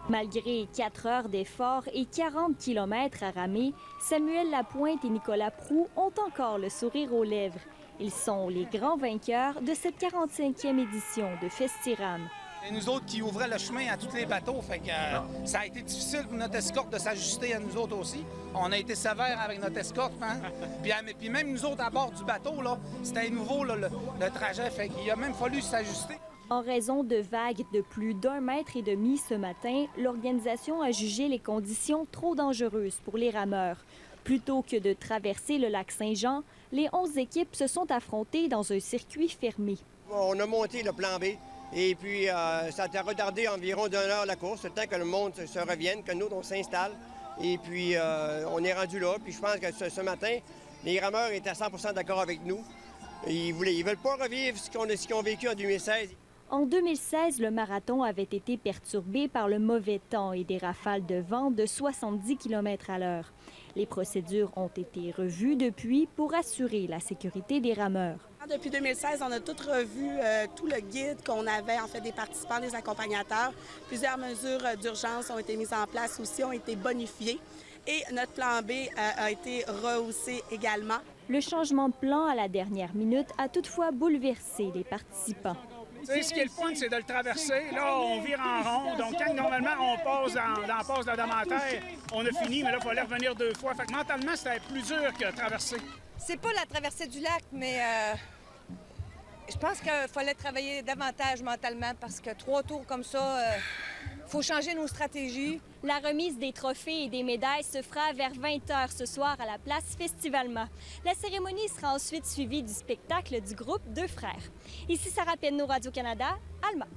Malgré 4 heures d'effort et 40 kilomètres à ramer, Samuel Lapointe et Nicolas Proulx ont encore le sourire aux lèvres. Ils sont les grands vainqueurs de cette 45e édition de Festi-Ram. C'est nous autres qui ouvraient le chemin à tous les bateaux, fait que ça a été difficile pour notre escorte de s'ajuster à nous autres aussi. On a été sévères avec notre escorte, hein? Puis même nous autres à bord du bateau, là, c'était nouveau là, le trajet, fait qu'il a même fallu s'ajuster. En raison de vagues de plus d'1,5 mètre ce matin, l'organisation a jugé les conditions trop dangereuses pour les rameurs. Plutôt que de traverser le lac Saint-Jean, les 11 équipes se sont affrontées dans un circuit fermé. On a monté le plan B et puis ça a retardé environ d'1 heure la course, le temps que le monde se revienne, que nous, on s'installe. Et puis on est rendu là. Puis je pense que ce matin, les rameurs étaient à 100% d'accord avec nous. Ils veulent pas revivre ce qu'ils ont vécu en 2016. En 2016, le marathon avait été perturbé par le mauvais temps et des rafales de vent de 70 km à l'heure. Les procédures ont été revues depuis pour assurer la sécurité des rameurs. Depuis 2016, on a tout revu, tout le guide qu'on avait, en fait, des participants, des accompagnateurs. Plusieurs mesures d'urgence ont été mises en place aussi, ont été bonifiées. Et notre plan B a été rehaussé également. Le changement de plan à la dernière minute a toutefois bouleversé les participants. Ce qui est le fun, c'est de le traverser. Là, on vire en rond. Donc, quand normalement on passe dans la passe d'Adamantère, on a fini, mais là, il fallait revenir 2 fois. Fait que mentalement, c'était plus dur que traverser. C'est pas la traversée du lac, mais je pense qu'il fallait travailler davantage mentalement parce que 3 tours comme ça, faut changer nos stratégies. La remise des trophées et des médailles se fera vers 20h ce soir à la place Festivalma. La cérémonie sera ensuite suivie du spectacle du groupe Deux Frères. Ici Sarah Penneau, Radio-Canada, Alma.